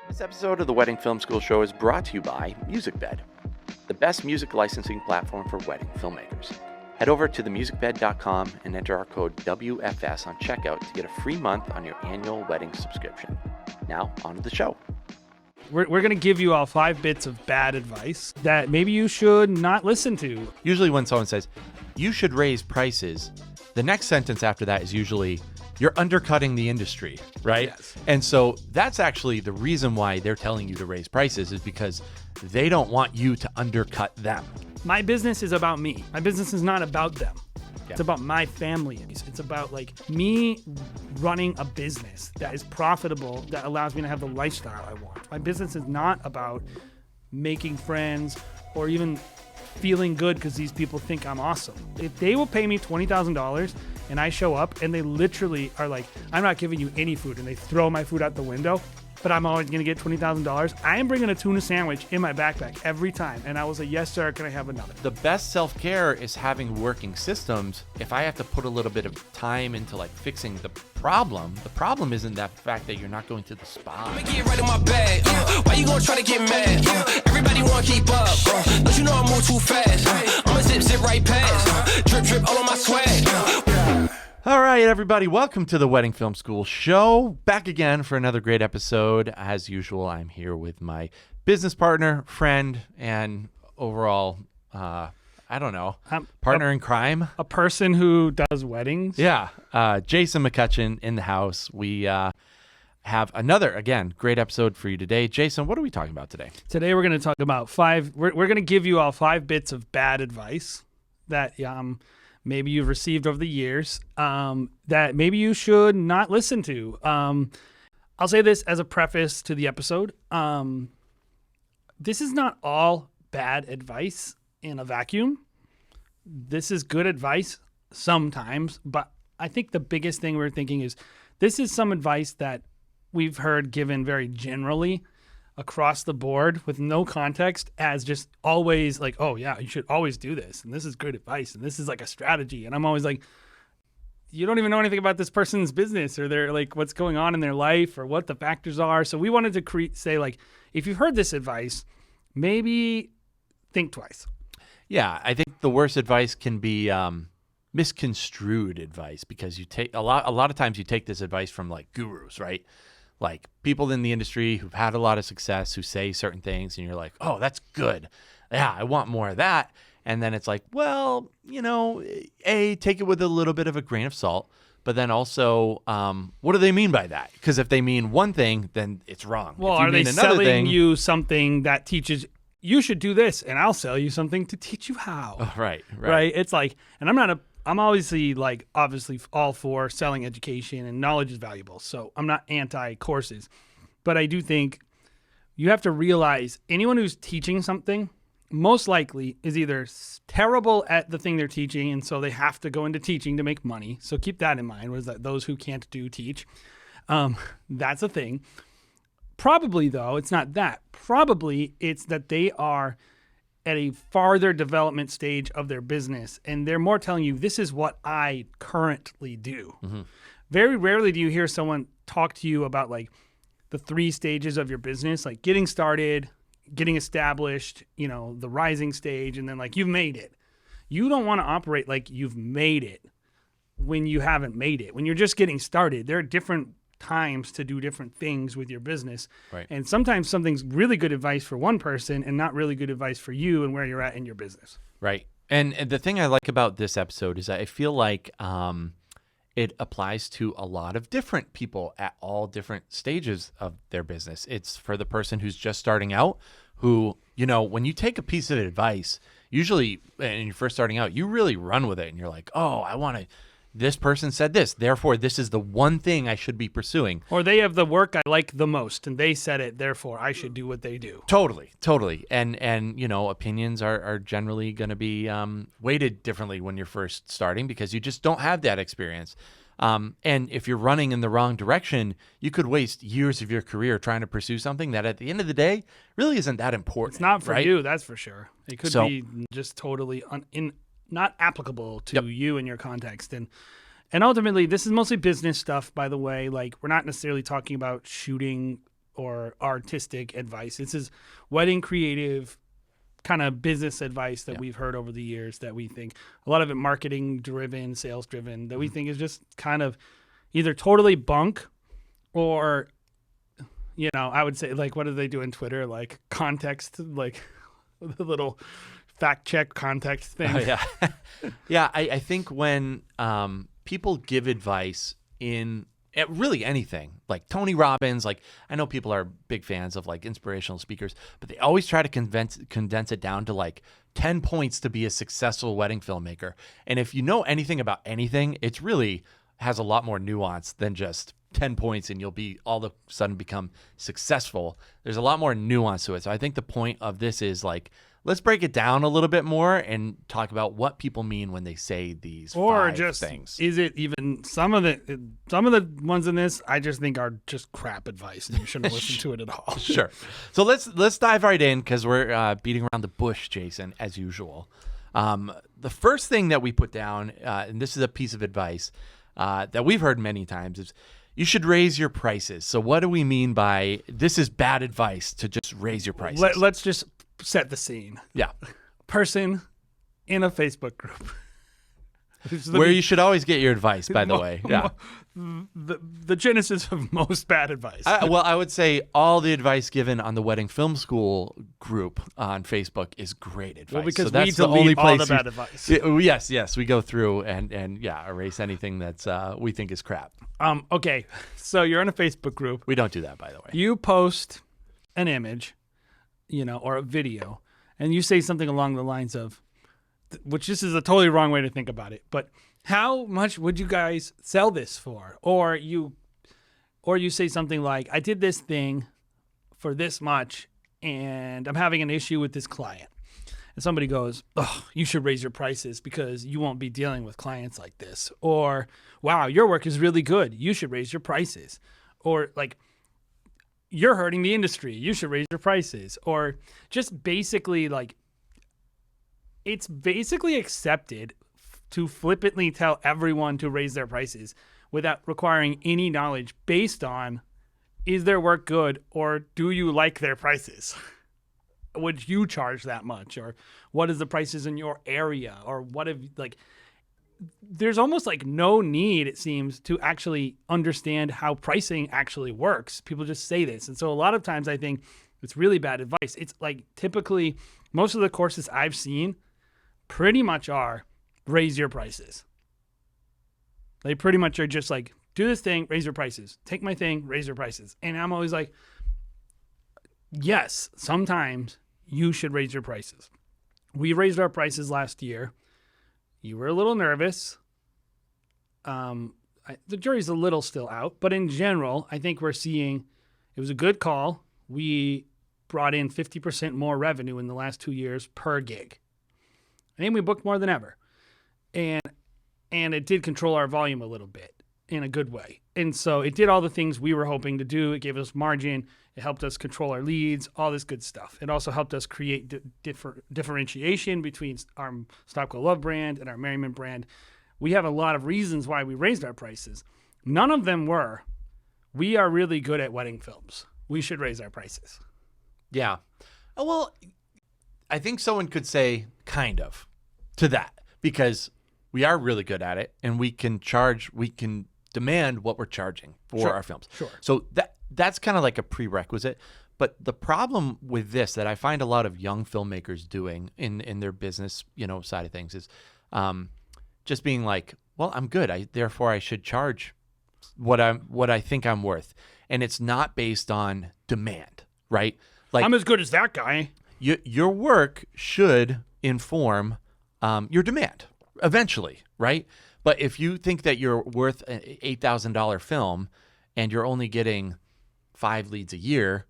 This episode of the Wedding Film School Show is brought to you by MusicBed, the best music licensing platform for wedding filmmakers. Head over to themusicbed.com and enter our code WFS on checkout to get a free month on your annual wedding subscription. Now, on to the show. We're going to give you all 5 bits of bad advice that maybe you should not listen to. Usually when someone says, you should raise prices, the next sentence after that is usually, you're undercutting the industry, right? Yes. And so that's actually the reason why they're telling you to raise prices is because they don't want you to undercut them. My business is about me. My business is not about them. Yeah. It's about my family. It's about me running a business that is profitable, that allows me to have the lifestyle I want. My business is not about making friends or even feeling good because these people think I'm awesome. If they will pay me $20,000 and I show up and they literally are like, I'm not giving you any food, and they throw my food out the window, but I'm always going to get $20,000, I am bringing a tuna sandwich in my backpack every time. And I will say, yes, sir, can I have another? The best self-care is having working systems. If I have to put a little bit of time into fixing the problem isn't that fact that you're not going to the spa. I'ma get right in my bag. Why you gonna try to get mad? Everybody wanna keep up. Don't you know I move too fast? I'ma zip right past. Drip all on my swag. All right, everybody, welcome to the Wedding Film School Show. Back again for another great episode. As usual, I'm here with my business partner, friend, and overall, partner in crime. A person who does weddings. Yeah, Jason McCutcheon in the house. We have another, again, great episode for you today. Jason, what are we talking about today? Today we're going to talk about we're going to give you all 5 bits of bad advice that maybe you've received over the years that maybe you should not listen to. I'll say this as a preface to the episode. This is not all bad advice in a vacuum. This is good advice sometimes, but I think the biggest thing we're thinking is this is some advice that we've heard given very generally across the board with no context as just always like, oh yeah, you should always do this. And this is good advice. And this is like a strategy. And I'm always like, you don't even know anything about this person's business or their what's going on in their life or what the factors are. So we wanted to say if you've heard this advice, maybe think twice. Yeah, I think the worst advice can be misconstrued advice because you take a lot of times you take this advice from gurus, right? Like people in the industry who've had a lot of success who say certain things and you're like, oh, that's good. Yeah, I want more of that. And then it's like, well, take it with a little bit of a grain of salt. But then also, what do they mean by that? Because if they mean one thing, then it's wrong. Well, if you are they mean another selling thing, you something that teaches you should do this and I'll sell you something to teach you how? Oh, right. It's and I'm obviously all for selling education and knowledge is valuable. So I'm not anti-courses, but I do think you have to realize anyone who's teaching something most likely is either terrible at the thing they're teaching. And so they have to go into teaching to make money. So keep that in mind, was that those who can't teach. That's a thing. Probably though, it's not that. Probably it's that they are at a farther development stage of their business, and they're more telling you, this is what I currently do. Mm-hmm. Very rarely do you hear someone talk to you about the 3 stages of your business, like getting started, getting established, the rising stage, and then you've made it. You don't want to operate like you've made it when you haven't made it. When you're just getting started, there are different times to do different things with your business. Right. And sometimes something's really good advice for one person and not really good advice for you and where you're at in your business. Right. And the thing I like about this episode is that I feel like it applies to a lot of different people at all different stages of their business. It's for the person who's just starting out who, when you take a piece of advice, usually when you're first starting out, you really run with it and you're like, oh, this person said this, therefore this is the one thing I should be pursuing. Or they have the work I like the most and they said it, therefore I should do what they do. Totally. And opinions are generally going to be weighted differently when you're first starting because you just don't have that experience. And if you're running in the wrong direction, you could waste years of your career trying to pursue something that at the end of the day really isn't that important. It's not for right? you, that's for sure. It could be just totally not applicable to you and your context. And ultimately, this is mostly business stuff, by the way. Like, we're not necessarily talking about shooting or artistic advice. This is wedding creative kind of business advice that we've heard over the years that we think a lot of it marketing driven, sales driven, that we think is just kind of either totally bunk or, you know, I would say like, what do they do in Twitter? Like context, like the little fact check context thing. Oh, yeah. Yeah. I think when people give advice in really anything, like Tony Robbins, like I know people are big fans of like inspirational speakers, but they always try to condense it down to like 10 points to be a successful wedding filmmaker. And if you know anything about anything, it's really has a lot more nuance than just 10 points and you'll be all of a sudden become successful. There's a lot more nuance to it. So I think the point of this is like, let's break it down a little bit more and talk about what people mean when they say these or five just things. Is it even some of the ones in this I just think are just crap advice and you shouldn't listen to it at all. Sure. So let's dive right in because we're beating around the bush, Jason, as usual. The first thing that we put down, and this is a piece of advice that we've heard many times, is you should raise your prices. So what do we mean by this is bad advice to just raise your prices? Let's just set the scene. Yeah. Person in a Facebook group. Where you should always get your advice, by the way. Yeah. The genesis of most bad advice. I would say all the advice given on the Wedding Film School group on Facebook is great advice. Well, because so that's we the only all place the bad advice. Yes, we go through and erase anything that's we think is crap. Okay, so you're in a Facebook group. We don't do that, by the way. You post an image, you know, or a video, and you say something along the lines of, which this is a totally wrong way to think about it, but how much would you guys sell this for? Or you say something like, I did this thing for this much and I'm having an issue with this client. And somebody goes, oh, you should raise your prices because you won't be dealing with clients like this. Or, wow, your work is really good. You should raise your prices. Or like, you're hurting the industry. You should raise your prices. Or just basically like, it's basically accepted to flippantly tell everyone to raise their prices without requiring any knowledge based on, is their work good or do you like their prices? Would you charge that much? Or what is the prices in your area? Or what if, like, there's almost like no need, it seems, to actually understand how pricing actually works. People just say this. And so a lot of times I think it's really bad advice. It's like typically most of the courses I've seen pretty much are raise your prices. They pretty much are just like, do this thing, raise your prices. Take my thing, raise your prices. And I'm always like, yes, sometimes you should raise your prices. We raised our prices last year. You were a little nervous. The jury's a little still out, but in general, I think we're seeing it was a good call. We brought in 50% more revenue in the last 2 years per gig. I think we booked more than ever. And it did control our volume a little bit in a good way. And so it did all the things we were hoping to do. It gave us margin. It helped us control our leads, all this good stuff. It also helped us create differentiation between our Stop Go Love brand and our Merriman brand. We have a lot of reasons why we raised our prices. None of them were, we are really good at wedding films. We should raise our prices. Yeah. Well, I think someone could say kind of to that because we are really good at it and we can demand what we're charging for our films. Sure. So that's kind of like a prerequisite. But the problem with this that I find a lot of young filmmakers doing in their business, side of things is just being like, well, I'm good. Therefore I should charge what I think I'm worth. And it's not based on demand, right? Like I'm as good as that guy. Your work should inform your demand eventually, right? But if you think that you're worth an $8,000 film and you're only getting 5 leads a year,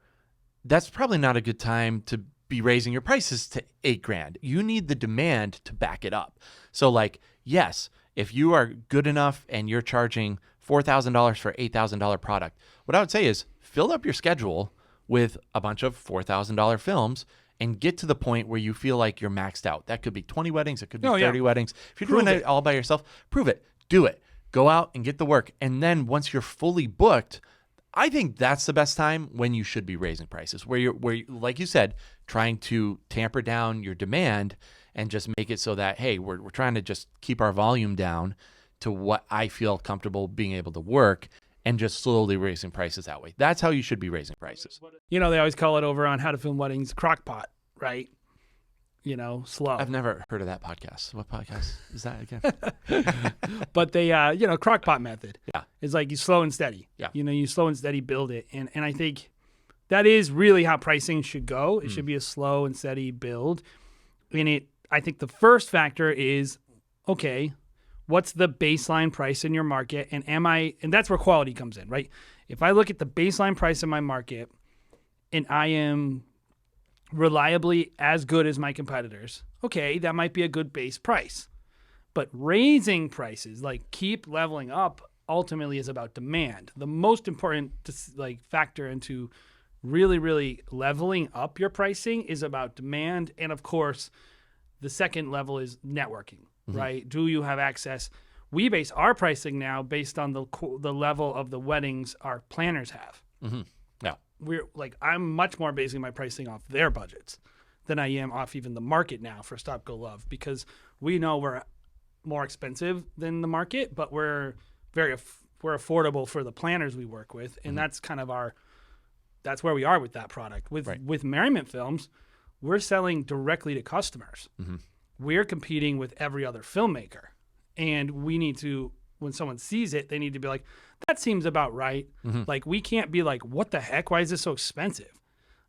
that's probably not a good time to be raising your prices to $8,000. You need the demand to back it up. So like, yes, if you are good enough and you're charging $4,000 for $8,000 product, what I would say is fill up your schedule with a bunch of $4,000 films and get to the point where you feel like you're maxed out. That could be 20 weddings. It could be 30 weddings. If you're doing it all by yourself, prove it. Do it. Go out and get the work. And then once you're fully booked, I think that's the best time when you should be raising prices, where you, like you said, trying to tamper down your demand and just make it so that, hey, we're trying to just keep our volume down to what I feel comfortable being able to work, and just slowly raising prices that way. That's how you should be raising prices. You know, they always call it over on How to Film Weddings, crockpot, right? You know, slow. I've never heard of that podcast. What podcast is that again? But they, crockpot method. Yeah. It's like you slow and steady. Yeah. You know, you slow and steady build it. And I think that is really how pricing should go. It should be a slow and steady build. And I think the first factor is, okay, what's the baseline price in your market? And and that's where quality comes in, right? If I look at the baseline price in my market and I am reliably as good as my competitors, okay, that might be a good base price. But raising prices, like keep leveling up, ultimately is about demand. The most important factor into really, really leveling up your pricing is about demand. And of course, the second level is networking, right? Do you have access? We base our pricing now based on the level of the weddings our planners have. Yeah. I'm much more basing my pricing off their budgets than I am off even the market now for Stop Go Love, because we know we're more expensive than the market, but we're affordable for the planners we work with, and that's kind of that's where we are with that product. With Merriment Films, we're selling directly to customers. We're competing with every other filmmaker, and we need to, when someone sees it, they need to be like, that seems about right. Like, we can't be like, what the heck? Why is this so expensive?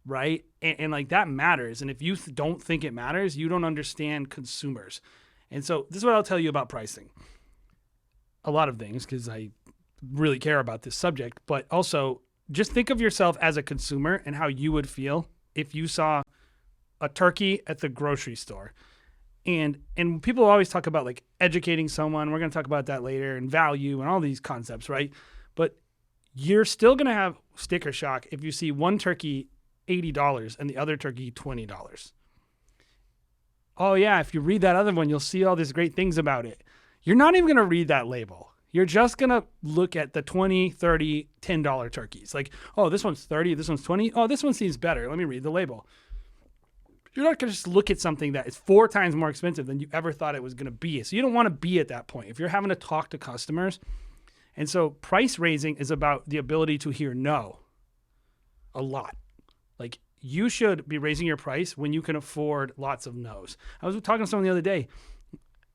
Right? And like, that matters. And if you don't think it matters, you don't understand consumers. And so this is what I'll tell you about pricing. A lot of things, because I really care about this subject, but also just think of yourself as a consumer and how you would feel if you saw a turkey at the grocery store. And people always talk about like educating someone. We're going to talk about that later, and value and all these concepts, right? But you're still going to have sticker shock if you see one turkey $80 and the other turkey $20. Oh yeah, if you read that other one, you'll see all these great things about it. You're not even going to read that label. You're just going to look at the $20, $30, $10 turkeys. Like, oh, this one's 30, this one's 20. Oh, this one seems better. Let me read the label. You're not going to just look at something that is 4 times more expensive than you ever thought it was going to be. So you don't want to be at that point if you're having to talk to customers. And so price raising is about the ability to hear no a lot. Like, you should be raising your price when you can afford lots of no's. I was talking to someone the other day,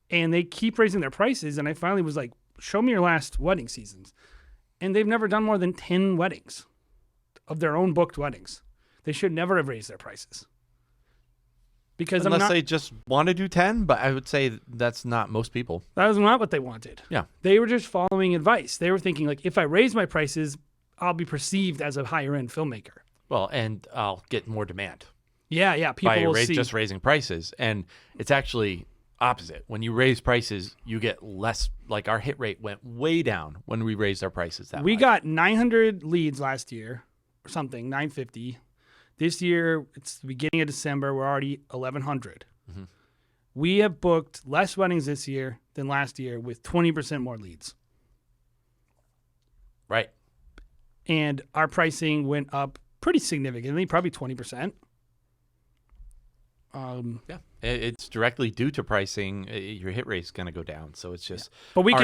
and they keep raising their prices, and I finally was like, show me your last wedding seasons. And they've never done more than 10 weddings of their own booked weddings. They should never have raised their prices. Because unless they just want to do 10, but I would say that's not most people. That was not what they wanted. Yeah. They were just following advice. They were thinking, like, if I raise my prices, I'll be perceived as a higher end filmmaker. Well, and I'll get more demand. Yeah. People will see. Just raising prices. And it's actually opposite. When you raise prices, you get less. Like, our hit rate went way down when we raised our prices that much. We got 900 leads last year or something, 950. This year, it's the beginning of December. We're already 1,100. We have booked less weddings this year than last year with 20% more leads. Right. And our pricing went up pretty significantly, probably 20%. Yeah. It's directly due to pricing. Your hit rate is going to go down. So it's just, but we can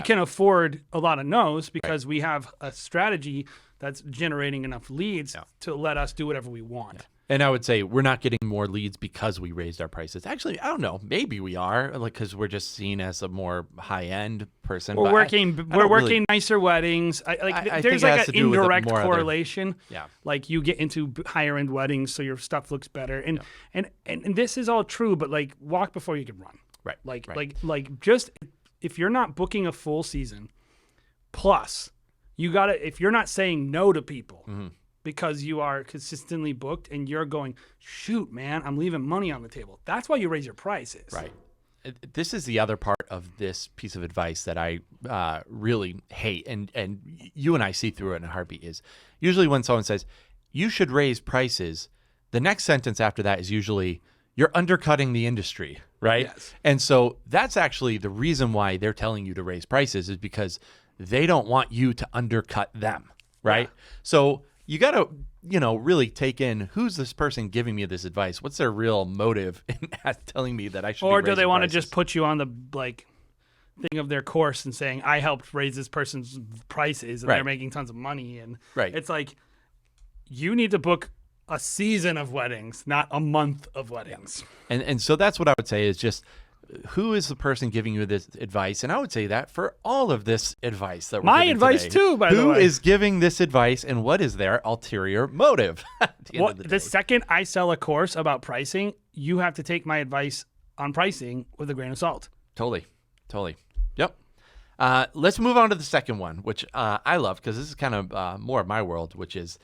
can afford a lot of no's because we have a strategy that's generating enough leads to let us do whatever we want. Yeah. And I would say we're not getting more leads because we raised our prices. Actually, I don't know. Maybe we are, like, because we're just seen as a more high-end person. We're working nicer weddings. There's like an indirect correlation. Yeah. Like, you get into higher-end weddings, so your stuff looks better. And this is all true, but like, walk before you can run. Right. Like just if you're not booking a full season, plus you gotta, if you're not saying no to people. Because you are consistently booked and you're going, shoot, man, I'm leaving money on the table. That's why you raise your prices. Right. This is the other part of this piece of advice that I really hate, and you and I see through it in a heartbeat, is usually when someone says, you should raise prices, the next sentence after that is usually, you're undercutting the industry, right? Yes. And so that's actually the reason why they're telling you to raise prices, is because they don't want you to undercut them. right? So you got to, really take in who's this person giving me this advice? What's their real motive in telling me that I should? Or do they want to just put you on the thing of their course and saying, I helped raise this person's prices and they're making tons of money, and it's like, you need to book a season of weddings, not a month of weddings. And so that's what I would say is just, who is the person giving you this advice? And I would say that for all of this advice that we're my giving advice today, too, by the way. Who is giving this advice and what is their ulterior motive? At the end of the day. The second I sell a course about pricing, you have to take my advice on pricing with a grain of salt. Totally. Yep. Let's move on to the second one, which I love because this is kind of more of my world, which is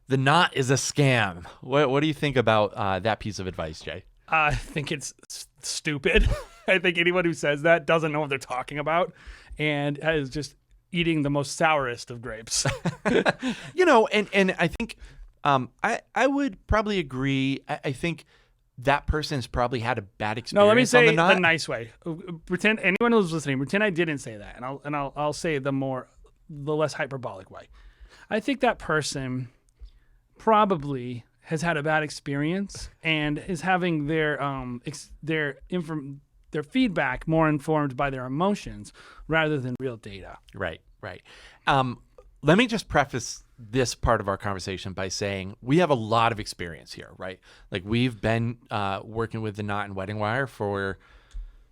the knot is a scam. What do you think about that piece of advice, Jay? I think it's stupid. I think anyone who says that doesn't know what they're talking about and is just eating the most sourest of grapes. And I think I would probably agree. I think that person's probably had a bad experience. No, let me say on the nice way. Pretend anyone who's listening, pretend I didn't say that, and I'll say the less hyperbolic way. I think that person probably has had a bad experience and is having their feedback more informed by their emotions rather than real data. Right. Let me just preface this part of our conversation by saying we have a lot of experience here, right? Like we've been working with the Knot and Wedding Wire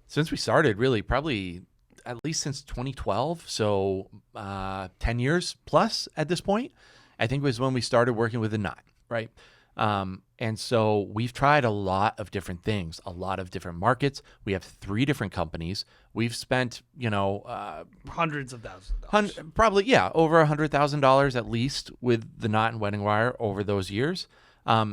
since we started, really, probably at least since 2012. So 10 years plus at this point, I think was when we started working with the Knot, right? And so we've tried a lot of different things, a lot of different markets. We have 3 different companies. We've spent, hundreds of thousands of dollars. Probably, over $100,000 at least with the Knot and Wedding Wire over those years.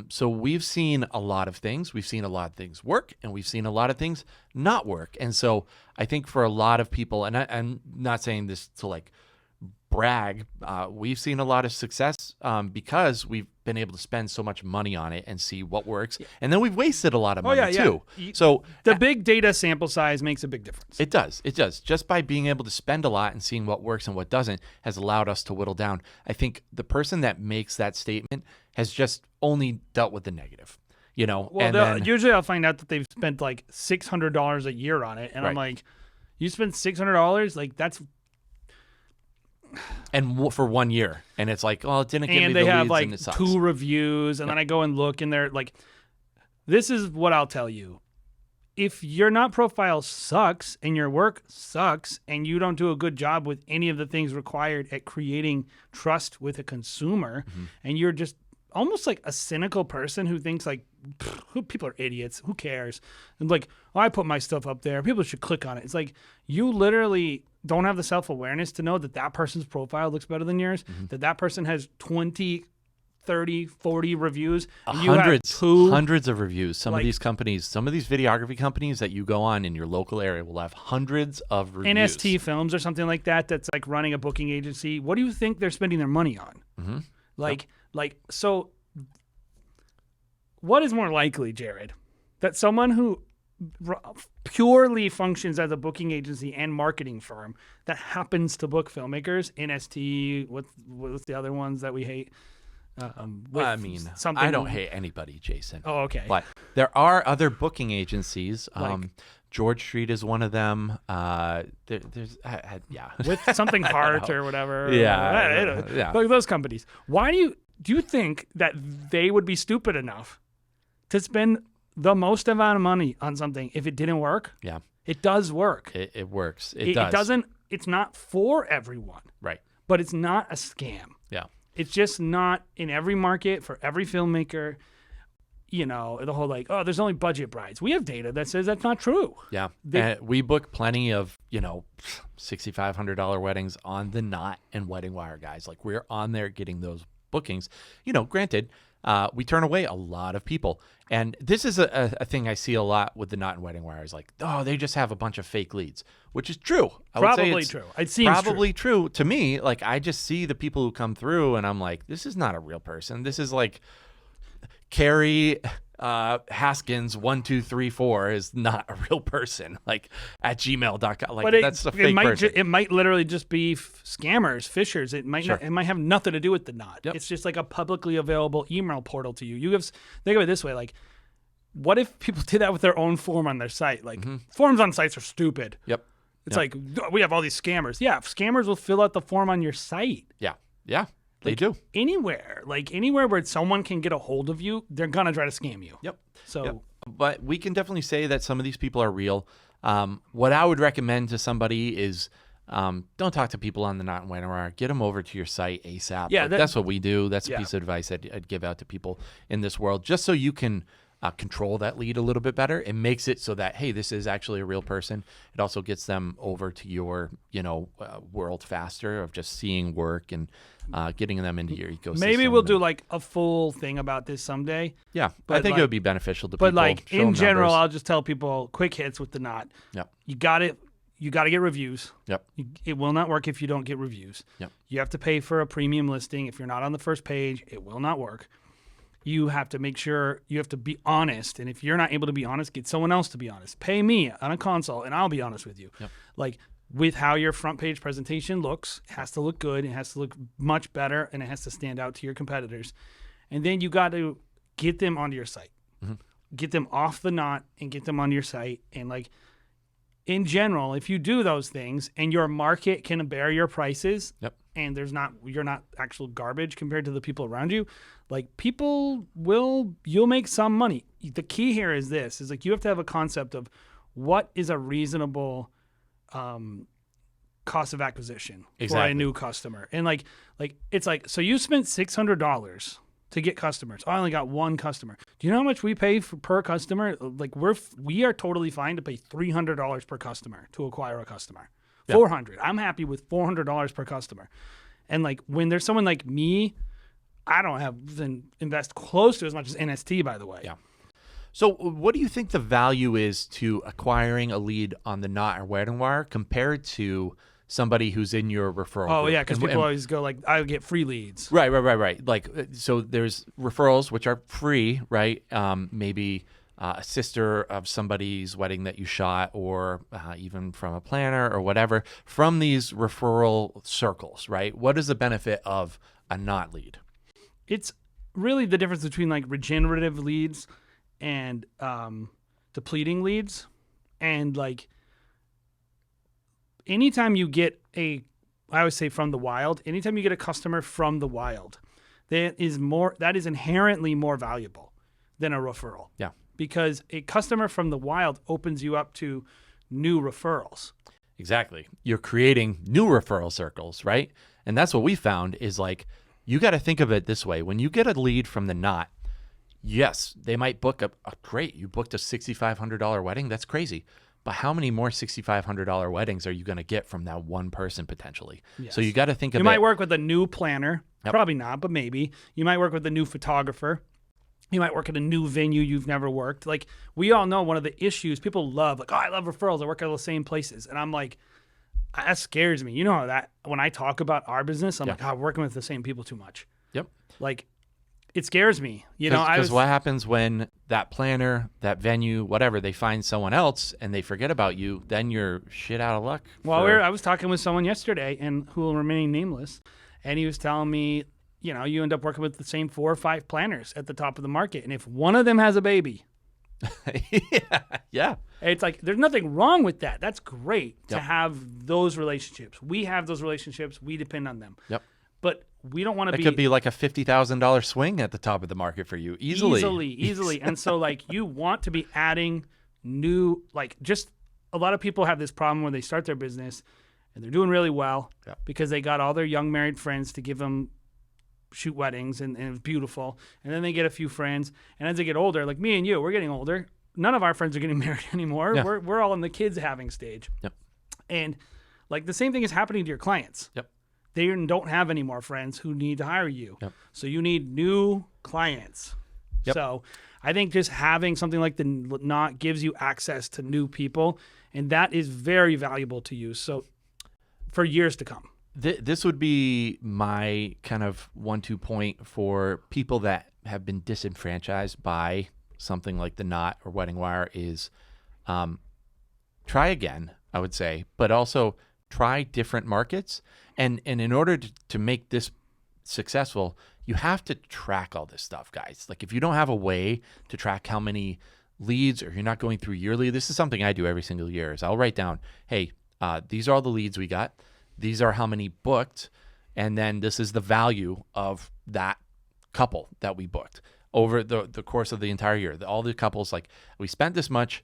So we've seen a lot of things. We've seen a lot of things work, and we've seen a lot of things not work. And so I think for a lot of people, and I'm not saying this to brag, we've seen a lot of success because we've been able to spend so much money on it and see what works, and then we've wasted a lot of money too. So the big data sample size makes a big difference. It does. Just by being able to spend a lot and seeing what works and what doesn't has allowed us to whittle down. I think the person that makes that statement has just only dealt with the negative. Usually I'll find out that they've spent $600 a year on it, and I'm like, you spent $600? That's. And for 1 year, and it's like, it didn't give me the and they have leads, and it sucks. 2 reviews, and then I go and look, and they're like, this is what I'll tell you. If your Knot profile sucks, and your work sucks, and you don't do a good job with any of the things required at creating trust with a consumer, and you're just almost like a cynical person who thinks people are idiots, who cares? And I put my stuff up there, people should click on it. It's like, you literally don't have the self-awareness to know that person's profile looks better than yours, that person has 20, 30, 40 reviews. And hundreds of reviews. Some of these companies, some of these videography companies that you go on in your local area will have hundreds of reviews. NST Films or something like that, that's running a booking agency. What do you think they're spending their money on? So what is more likely, Jared, that someone who purely functions as a booking agency and marketing firm that happens to book filmmakers, NST, what's the other ones that we hate? I don't hate anybody, Jason. Oh, okay. But there are other booking agencies. George Street is one of them. There's with something Hart or whatever. Yeah. Those companies. Why do you think that they would be stupid enough to spend the most amount of money on something if it didn't work? Yeah. It does work. It works. It does. It doesn't. It's not for everyone. Right. But it's not a scam. Yeah. It's just not in every market for every filmmaker. The whole there's only budget brides. We have data that says that's not true. Yeah. We book plenty of, $6,500 weddings on the Knot and Wedding Wire, guys. We're on there getting those bookings. Granted, we turn away a lot of people. And this is a thing I see a lot with the Knot and Wedding Wire is they just have a bunch of fake leads, which is true. Probably true. It seems probably true to me. I just see the people who come through and I'm like, this is not a real person. This is Carrie Haskins1234 is not a real person, like at gmail.com. Like, But that's a fake person. it might literally just be scammers, fishers. It might not, it might have nothing to do with the knot. Yep. It's just like a publicly available email portal to you. Think of it this way, like, what if people did that with their own form on their site? Like, forms on sites are stupid. Yep. It's like, we have all these scammers. Yeah, scammers will fill out the form on your site. Yeah. Yeah. They do. Anywhere where someone can get a hold of you, they're going to try to scam you. Yep. So, Yep. But we can definitely say that some of these people are real. What I would recommend to somebody is don't talk to people on the Knot and Wedding Wire. Get them over to your site ASAP. Yeah, Like, that's what we do. That's a Yeah. piece of advice I'd give out to people in this world, just so you can control that lead a little bit better. It makes it so that, hey, this is actually a real person. It also gets them over to your, world faster of just seeing work and getting them into your ecosystem. maybe we'll do like a full thing about this someday. Yeah, I but think like- it would be beneficial to But people. like show in them general, numbers. I'll just tell people quick hits with the Knot. Yep. You got to get reviews. Yep. It will not work if you don't get reviews. Yep. You have to pay for a premium listing. If you're not on the first page, it will not work. You have to make sure you have to be honest. And if you're not able to be honest, get someone else to be honest. Pay me on a consult and I'll be honest with you. Yep. Like with how your front page presentation looks, it has to look good. It has to look much better and it has to stand out to your competitors. And then you got to get them onto your site. Get them off the Knot and get them onto your site. And like in general, if you do those things and your market can bear your prices, Yep. and you're not actual garbage compared to the people around you, like you'll make some money. The key here is this, is like you have to have a concept of what is a reasonable cost of acquisition for a Exactly. new customer. And like it's like, so you spent $600 to get customers. I only got one customer. Do you know how much we pay per customer? Like we are totally fine to pay $300 per customer to acquire a customer. Yeah. $400. I'm happy with $400 per customer. And like when there's someone like me, I don't have invest close to as much as NST, by the way. Yeah. So what do you think the value is to acquiring a lead on the Knot or Wedding Wire compared to somebody who's in your referral Oh group? yeah, because people always go like, I get free leads. Right. Like, so there's referrals, which are free, right? Maybe a sister of somebody's wedding that you shot, or even from a planner or whatever, from these referral circles, right? What is the benefit of a Knot lead? It's really the difference between like regenerative leads and depleting leads. And like anytime you get I always say from the wild, anytime you get a customer from the wild, that is inherently more valuable than a referral. Yeah. Because a customer from the wild opens you up to new referrals. Exactly. You're creating new referral circles, right? And that's what we found is like, you got to think of it this way. When you get a lead from the Knot, yes, they might book great. You booked a $6,500 wedding. That's crazy. But how many more $6,500 weddings are you going to get from that one person potentially? Yes. So you got to think of You it. might work with a new planner. Yep. Probably not, but maybe. You might work with a new photographer. You might work at a new venue you've never worked. Like, we all know one of the issues people love, like, oh, I love referrals. I work at all the same places. And I'm like, that scares me. You know how that, when I talk about our business, I'm like, oh, I'm working with the same people too much. Yep. Like, it scares me. You know, Because what happens when that planner, that venue, whatever, they find someone else and they forget about you, then you're shit out of luck. Well, I was talking with someone yesterday, and who will remain nameless, and he was telling me, you know, you end up working with the same 4 or 5 planners at the top of the market, and if one of them has a baby, yeah. it's like there's nothing wrong with that. That's great to Yep. have those relationships. We have those relationships. We depend on them. Yep. But we don't want to It could be like a $50,000 swing at the top of the market for you easily. And so like you want to be adding new, like just a lot of people have this problem where they start their business and they're doing really well Yeah. because they got all their young married friends to give them shoot weddings and it's beautiful. And then they get a few friends, and as they get older, like me and you, we're getting older. None of our friends are getting married anymore. Yeah. We're all in the kids having stage. Yep. And like the same thing is happening to your clients. Yep. They don't have any more friends who need to hire you. Yep. So you need new clients. Yep. So I think just having something like the Knot gives you access to new people, and that is very valuable to you. So for years to come. This would be my kind of 1-2 point for people that have been disenfranchised by something like The Knot or Wedding Wire is try again, I would say, but also try different markets. And in order to make this successful, you have to track all this stuff, guys. Like if you don't have a way to track how many leads, or you're not going through yearly, this is something I do every single year is I'll write down, hey, these are all the leads we got. These are how many booked. And then this is the value of that couple that we booked over the course of the entire year. All the couples, like we spent this much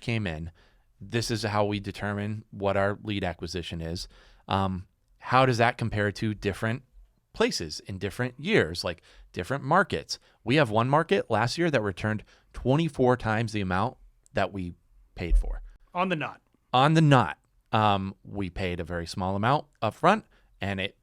came in. This is how we determine what our lead acquisition is. How does that compare to different places in different years, like different markets? We have one market last year that returned 24 times the amount that we paid for. On The Knot. On The Knot, we paid a very small amount up front, and it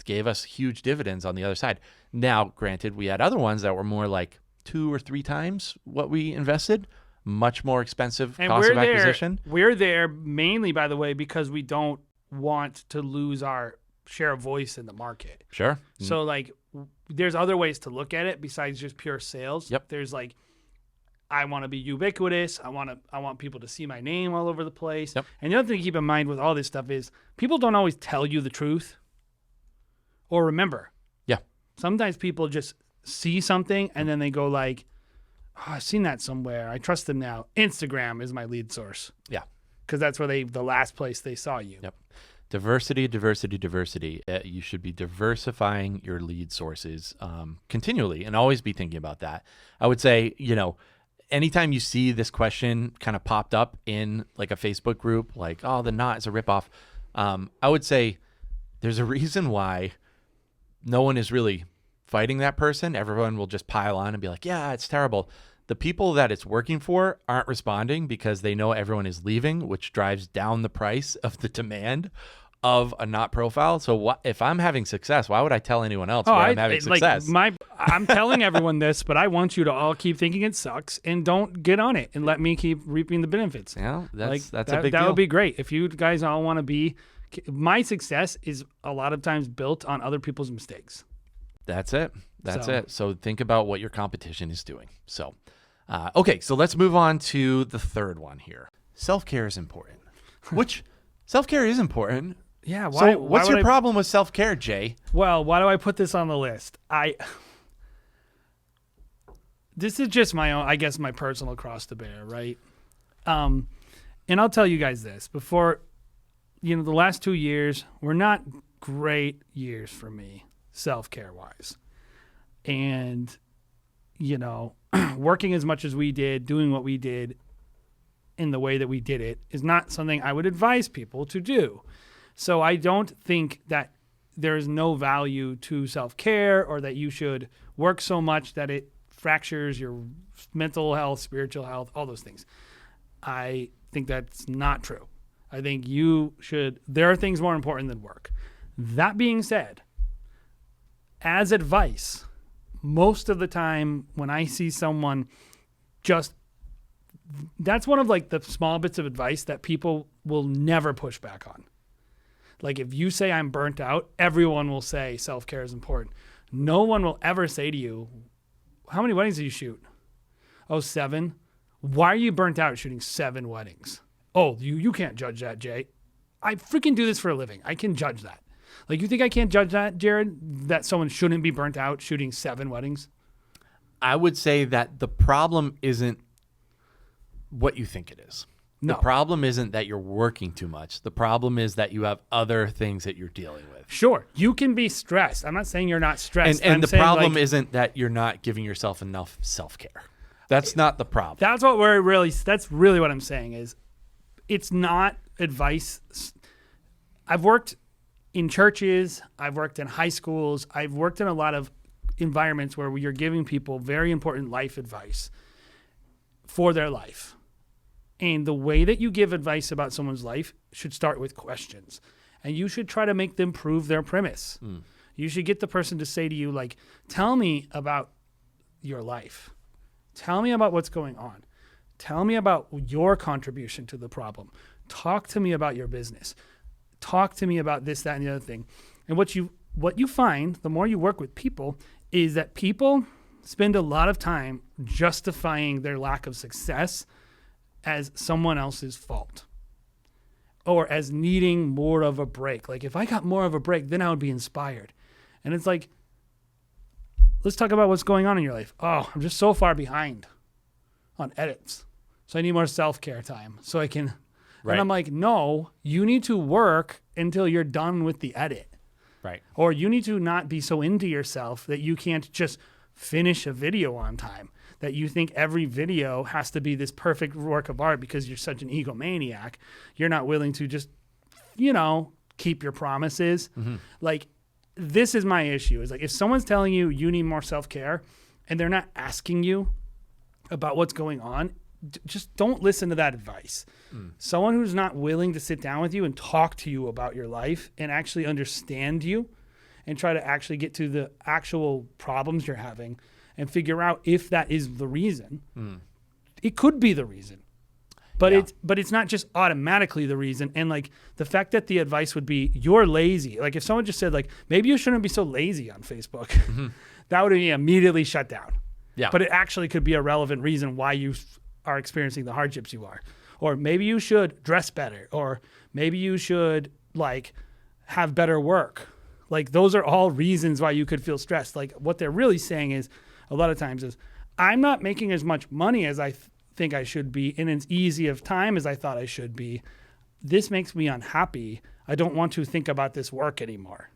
gave us huge dividends on the other side. Now, granted, we had other ones that were more like 2 or 3 times what we invested, much more expensive cost of acquisition. We're there mainly, by the way, because we don't want to lose our share of voice in the market. Sure. So like there's other ways to look at it besides just pure sales. Yep. There's like, I want to be ubiquitous. I want people to see my name all over the place. Yep. And the other thing to keep in mind with all this stuff is people don't always tell you the truth or remember. Yeah. Sometimes people just see something and then they go like, oh, I've seen that somewhere. I trust them now. Instagram is my lead source. Yeah. Because that's where the last place they saw you. Yep. Diversity, diversity, diversity. You should be diversifying your lead sources continually and always be thinking about that. I would say, anytime you see this question kind of popped up in like a Facebook group, like, oh, The Knot is a ripoff, I would say there's a reason why no one is really fighting that person. Everyone will just pile on and be like, yeah, it's terrible. The people that it's working for aren't responding because they know everyone is leaving, which drives down the price of the demand of a Knot profile. So if I'm having success, why would I tell anyone else I'm having success? I'm telling everyone this, but I want you to all keep thinking it sucks and don't get on it and let me keep reaping the benefits. Yeah, that's a big deal. That would be great. If you guys all want to be, my success is a lot of times built on other people's mistakes. That's it. That's it. So think about what your competition is doing. So, okay, so let's move on to the third one here. Self-care is important, which self-care is important. Yeah. So what's your problem with self-care, Jay? Well, why do I put this on the list? This is just my own, I guess, my personal cross to bear, right? And I'll tell you guys this before, the last 2 years were not great years for me, self-care wise. And, working as much as we did, doing what we did in the way that we did it is not something I would advise people to do. So I don't think that there's no value to self-care or that you should work so much that it fractures your mental health, spiritual health, all those things. I think that's not true. I think there are things more important than work. That being said, as advice, most of the time when I see someone that's one of like the small bits of advice that people will never push back on. Like if you say I'm burnt out, everyone will say self-care is important. No one will ever say to you, how many weddings do you shoot? Oh, 7. Why are you burnt out shooting 7 weddings? Oh, you can't judge that, Jay. I freaking do this for a living. I can judge that. Like, you think I can't judge that, Jared, that someone shouldn't be burnt out shooting 7 weddings? I would say that the problem isn't what you think it is. No. The problem isn't that you're working too much. The problem is that you have other things that you're dealing with. Sure, you can be stressed. I'm not saying you're not stressed. And the problem isn't that you're not giving yourself enough self-care. That's not the problem. That's really what I'm saying is it's not advice. I've worked in churches, I've worked in high schools, I've worked in a lot of environments where you're giving people very important life advice for their life. And the way that you give advice about someone's life should start with questions. And you should try to make them prove their premise. You should get the person to say to you, like, tell me about your life. Tell me about what's going on. Tell me about your contribution to the problem. Talk to me about your business. Talk to me about this, that, and the other thing. And what you find, the more you work with people, is that people spend a lot of time justifying their lack of success as someone else's fault or as needing more of a break. Like, if I got more of a break, then I would be inspired. And it's like, let's talk about what's going on in your life. Oh, I'm just so far behind on edits. So I need more self-care time so I can. Right. And I'm like, no, you need to work until you're done with the edit. Right. Or you need to not be so into yourself that you can't just finish a video on time, that you think every video has to be this perfect work of art because you're such an egomaniac. You're not willing to just, keep your promises. Mm-hmm. Like, this is my issue. Is like, if someone's telling you you need more self-care and they're not asking you about what's going on, just don't listen to that advice. Someone who's not willing to sit down with you and talk to you about your life and actually understand you and try to actually get to the actual problems you're having and figure out if that is the reason. It could be the reason. But it's not just automatically the reason. And like, the fact that the advice would be you're lazy. Like, if someone just said like, maybe you shouldn't be so lazy on Facebook, that would be immediately shut down. Yeah. But it actually could be a relevant reason why you are experiencing the hardships you are. Or maybe you should dress better, or maybe you should like have better work. Like, those are all reasons why you could feel stressed. Like, what they're really saying is a lot of times is, I'm not making as much money as I think I should be in as easy of time as I thought I should be. This makes me unhappy. I don't want to think about this work anymore.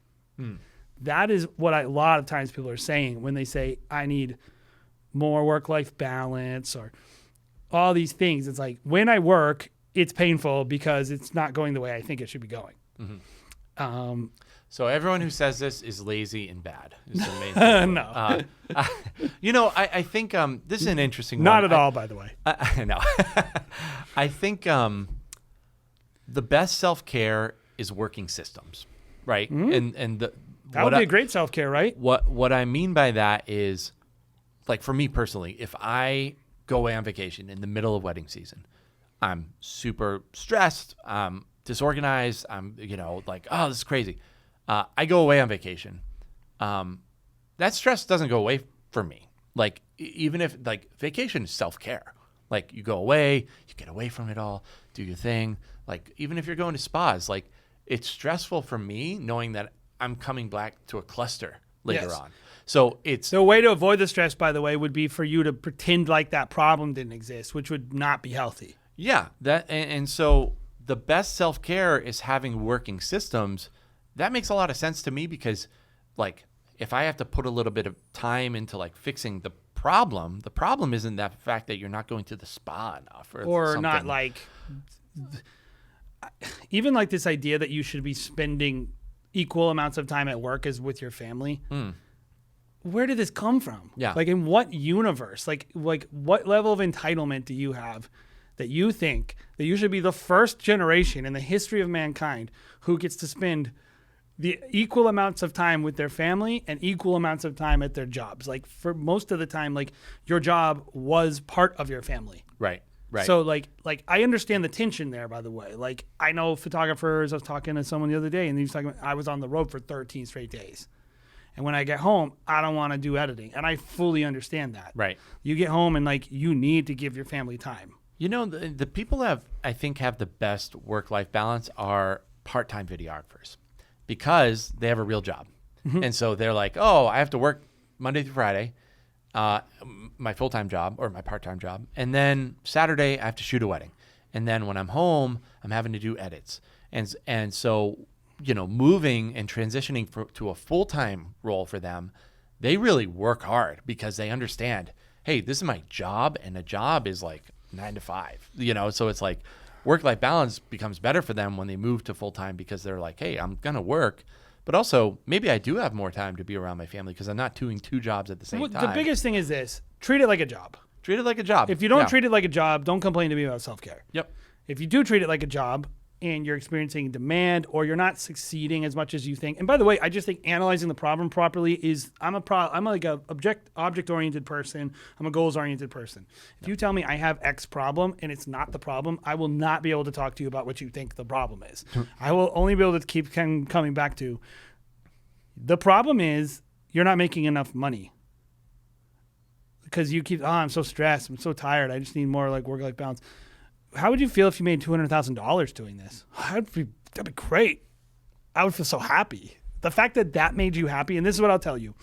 That is what a lot of times people are saying when they say, I need more work-life balance or all these things. It's like, when I work, it's painful because it's not going the way I think it should be going. So everyone who says this is lazy and bad. Is the main thing. No. I think this is an interesting one. Not at all, by the way. No. I think the best self-care is working systems, right? And That would be a great self-care, right? What I mean by that is, like, for me personally, if I go away on vacation in the middle of wedding season, I'm super stressed, I'm disorganized, I'm, like, oh, this is crazy. I go away on vacation. That stress doesn't go away for me. Like, even if, like, vacation is self-care. Like, you go away, you get away from it all, do your thing. Like, even if you're going to spas, like, it's stressful for me knowing that I'm coming back to a cluster later on. So it's the way to avoid the stress, by the way, would be for you to pretend like that problem didn't exist, which would not be healthy. Yeah, and so the best self-care is having working systems. That makes a lot of sense to me because, like, if I have to put a little bit of time into like fixing the problem isn't that fact that you're not going to the spa enough or something. Not like, even like this idea that you should be spending equal amounts of time at work as with your family. Where did this come from? Yeah. Like, in what universe? Like what level of entitlement do you have that you think that you should be the first generation in the history of mankind who gets to spend the equal amounts of time with their family and equal amounts of time at their jobs? Like, for most of the time, like, your job was part of your family. Right. So like I understand the tension there, by the way. Like, I know photographers. I was talking to someone the other day and he was talking about, I was on the road for 13 straight days. And when I get home, I don't want to do editing. And I fully understand that. Right. You get home and like, you need to give your family time. The people that I think have the best work-life balance are part-time videographers because they have a real job. And so they're like, oh, I have to work Monday through Friday, my full-time job or my part-time job. And then Saturday I have to shoot a wedding. And then when I'm home, I'm having to do edits. And so, moving and transitioning to a full-time role for them, they really work hard because they understand, hey, this is my job and a job is like 9 to 5, so it's like work-life balance becomes better for them when they move to full-time because they're like, hey, I'm going to work, but also maybe I do have more time to be around my family because I'm not doing 2 jobs at the same time. The biggest thing is this: treat it like a job. Treat it like a job. If you don't treat it like a job, don't complain to me about self-care. Yep. If you do treat it like a job and you're experiencing demand or you're not succeeding as much as you think. And by the way, I just think analyzing the problem properly is, I'm like a object-oriented person. I'm a goals-oriented person. If you tell me I have X problem and it's not the problem, I will not be able to talk to you about what you think the problem is. I will only be able to keep coming back to, the problem is you're not making enough money. because you keep, I'm so stressed, I'm so tired, I just need more like work-life balance. How would you feel if you made $200,000 doing this? That'd be great. I would feel so happy. The fact that made you happy, and this is what I'll tell you.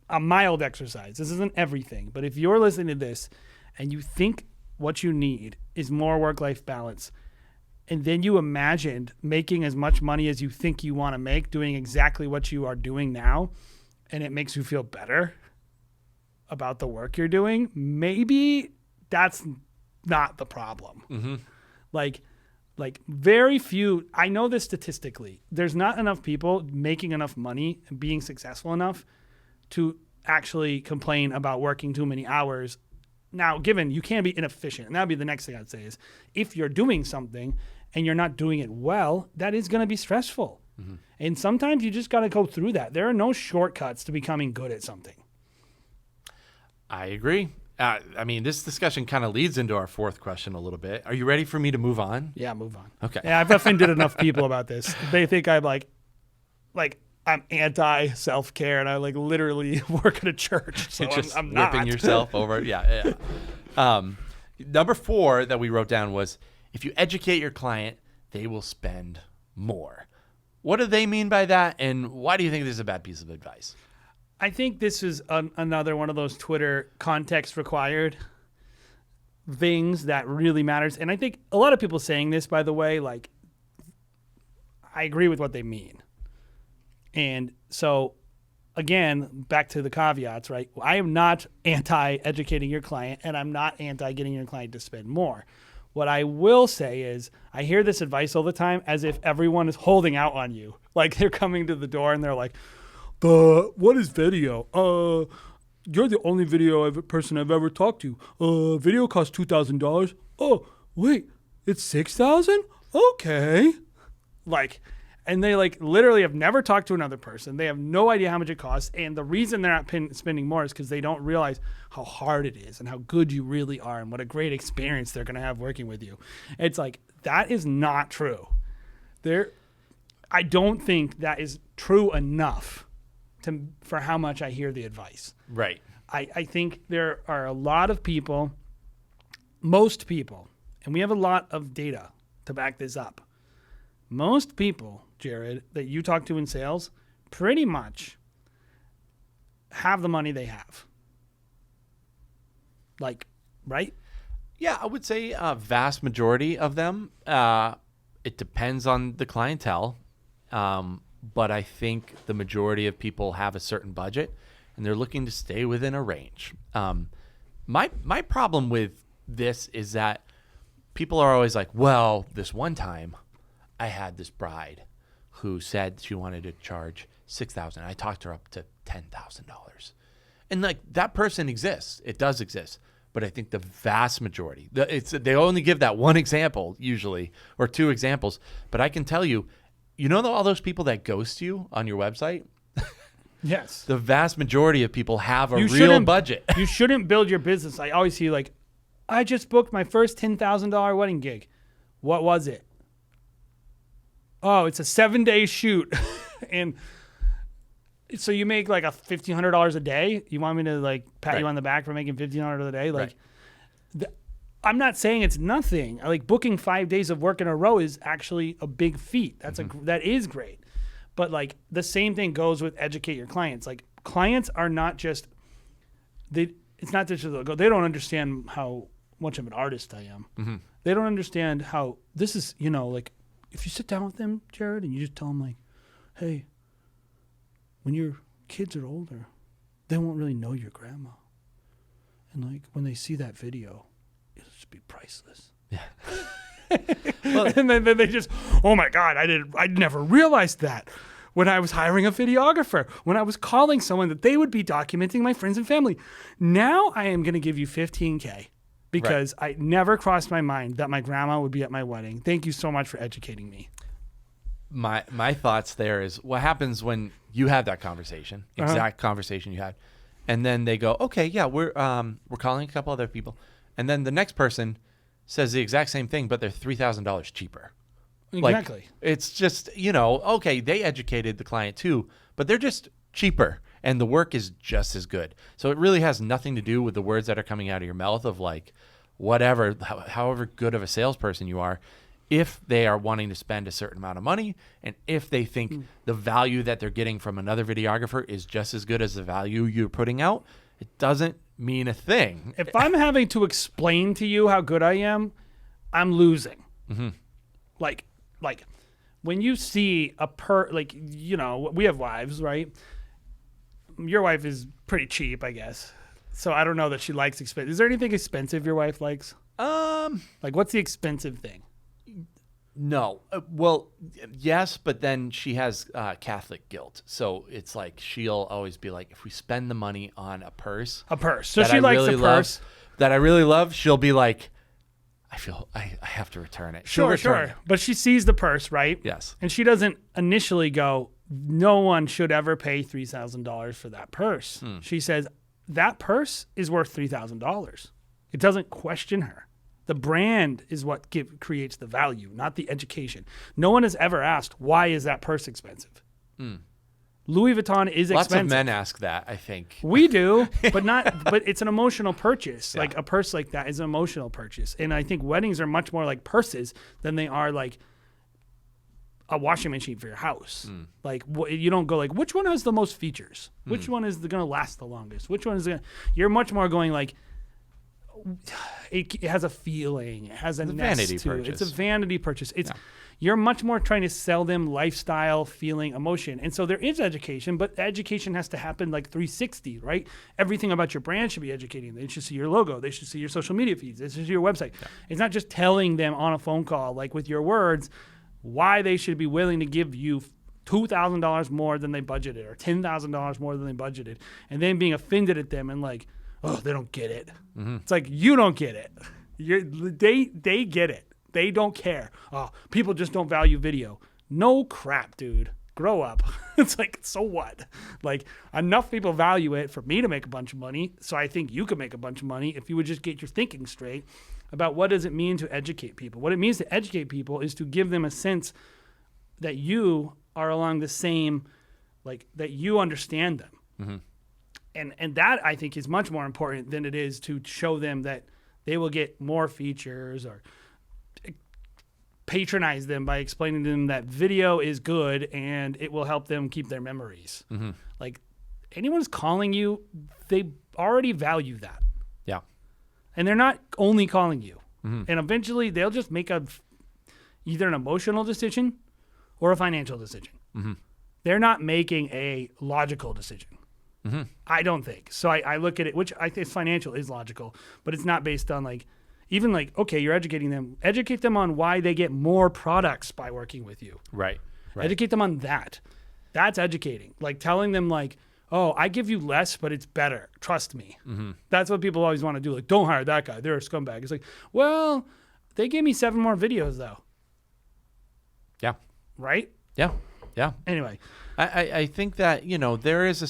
A mild exercise. This isn't everything, but if you're listening to this and you think what you need is more work-life balance, and then you imagined making as much money as you think you want to make, doing exactly what you are doing now, and it makes you feel better about the work you're doing, maybe that's not the problem. Mm-hmm. Like very few, I know this statistically, there's not enough people making enough money and being successful enough to actually complain about working too many hours. Now, given you can be inefficient, and that would be the next thing I'd say is if you're doing something and you're not doing it well, that is going to be stressful. Mm-hmm. And sometimes you just got to go through that. There are no shortcuts to becoming good at something. I agree. I mean, this discussion kind of leads into our fourth question a little bit. Are you ready for me to move on? Yeah, move on. Okay. Yeah, I've offended enough people about this. They think I'm like I'm anti self-care, and I like literally work at a church. So just I'm not. whipping yourself over. Yeah. Number 4 that we wrote down was, if you educate your client, they will spend more. What do they mean by that, and why do you think this is a bad piece of advice? I think this is another one of those Twitter context required things that really matters. And I think a lot of people saying this, by the way, like, I agree with what they mean. And so, again, back to the caveats, right? I am not anti-educating your client, and I'm not anti-getting your client to spend more. What I will say is I hear this advice all the time as if everyone is holding out on you. Like they're coming to the door and they're like, what is video? You're the only person I've ever talked to. Video costs $2,000. Oh, wait, it's $6,000? Okay. And they literally have never talked to another person. They have no idea how much it costs. And the reason they're not spending more is because they don't realize how hard it is and how good you really are and what a great experience they're going to have working with you. It's like, that is not true. I don't think that is true enough for how much I hear the advice. Right. I think there are a lot of people, most people, and we have a lot of data to back this up. Most people, Jared, that you talk to in sales pretty much have the money they have. Right? Yeah, I would say a vast majority of them. It depends on the clientele. But I think the majority of people have a certain budget and they're looking to stay within a range. My problem with this is that people are always like, well, this one time I had this bride who said she wanted to charge $6,000. I talked her up to $10,000. And that person exists. It does exist. But I think the vast majority, they only give that one example usually, or 2 examples. But I can tell you, all those people that ghost you on your website? Yes. The vast majority of people have a real budget. You shouldn't build your business. I always see I just booked my first $10,000 wedding gig. What was it? Oh, it's a 7-day shoot. And so you make like $1,500 a day. You want me to pat you on the back for making $1,500 a day? Right. I'm not saying it's nothing. Booking 5 days of work in a row is actually a big feat. That is great. But the same thing goes with educate your clients. Clients are not just it's not just they don't understand how much of an artist I am. Mm-hmm. They don't understand how this is. If you sit down with them, Jared, and you just tell them hey, when your kids are older, they won't really know your grandma, and when they see that video, it'll just be priceless. Yeah. Well, and then they just, oh my God, I never realized that when I was hiring a videographer, when I was calling someone that they would be documenting my friends and family. Now I am going to give you $15K because I never crossed my mind that my grandma would be at my wedding. Thank you so much for educating me. My thoughts there is what happens when you have that conversation, exact conversation you had, and then they go, okay, yeah, we're calling a couple other people, and then the next person says the exact same thing, but they're $3,000 cheaper. Exactly. It's just, okay, they educated the client too, but they're just cheaper. and the work is just as good. So it really has nothing to do with the words that are coming out of your mouth of like whatever, however good of a salesperson you are. If they are wanting to spend a certain amount of money, and if they think the value that they're getting from another videographer is just as good as the value you're putting out, it doesn't mean a thing. If I'm having to explain to you how good I am, I'm losing. Mm-hmm. Like when you see like, you know, we have wives, right? Your wife is pretty cheap, I guess. So I don't know that she likes expensive. Is there anything expensive your wife likes? Like, what's the expensive thing? No. Well, yes, but then she has Catholic guilt. So it's like she'll always be like, if we spend the money on a purse. So she likes a purse. That I really love, she'll be like, I feel I have to return it. She'll return it. But she sees the purse, right? Yes. And she doesn't initially go, no one should ever pay $3,000 for that purse. She says, that purse is worth $3,000. It doesn't question her. The brand is what creates the value, not the education. No one has ever asked, why is that purse expensive? Louis Vuitton is expensive. Lots of men ask that, I think. We do, but it's an emotional purchase. Yeah. Like a purse like that is an emotional purchase. And I think weddings are much more like purses than they are like a washing machine for your house. Like you don't go like, which one has the most features? Which one is going to last the longest? Which one is going to... You're much more going like, it has a feeling. It has a vanity purchase. It's a vanity purchase. You're much more trying to sell them lifestyle, feeling, emotion. And so there is education, but education has to happen like 360, right? Everything about your brand should be educating. They should see your logo. They should see your social media feeds. They should see your website. Yeah. It's not just telling them on a phone call, like with your words, why they should be willing to give you $2,000 more than they budgeted or $10,000 more than they budgeted, and then being offended at them and like, oh, they don't get it. It's like, you don't get it. They get it. They don't care. Oh, people just don't value video. No crap, dude. Grow up. It's like, so what? Like, enough people value it for me to make a bunch of money, so I think you could make a bunch of money if you would just get your thinking straight about what does it mean to educate people. What it means to educate people is to give them a sense that you are along the same, like, that you understand them. And that, I think, is much more important than it is to show them that they will get more features or patronize them by explaining to them that video is good and it will help them keep their memories. Like, anyone who's calling you, they already value that. Yeah. And they're not only calling you. And eventually they'll just make either an emotional decision or a financial decision. They're not making a logical decision. I don't think. So I look at it, which I think financial is logical, but it's not based on like, even like, okay, you're educating them. Educate them on why they get more products by working with you. Right. Educate them on that. That's educating. Like telling them like, oh, I give you less, but it's better. Trust me. That's what people always want to do. Like, don't hire that guy. They're a scumbag. It's like, well, they gave me 7 more videos though. Yeah. Right? Yeah. Yeah. Anyway. I think that, you know, there is a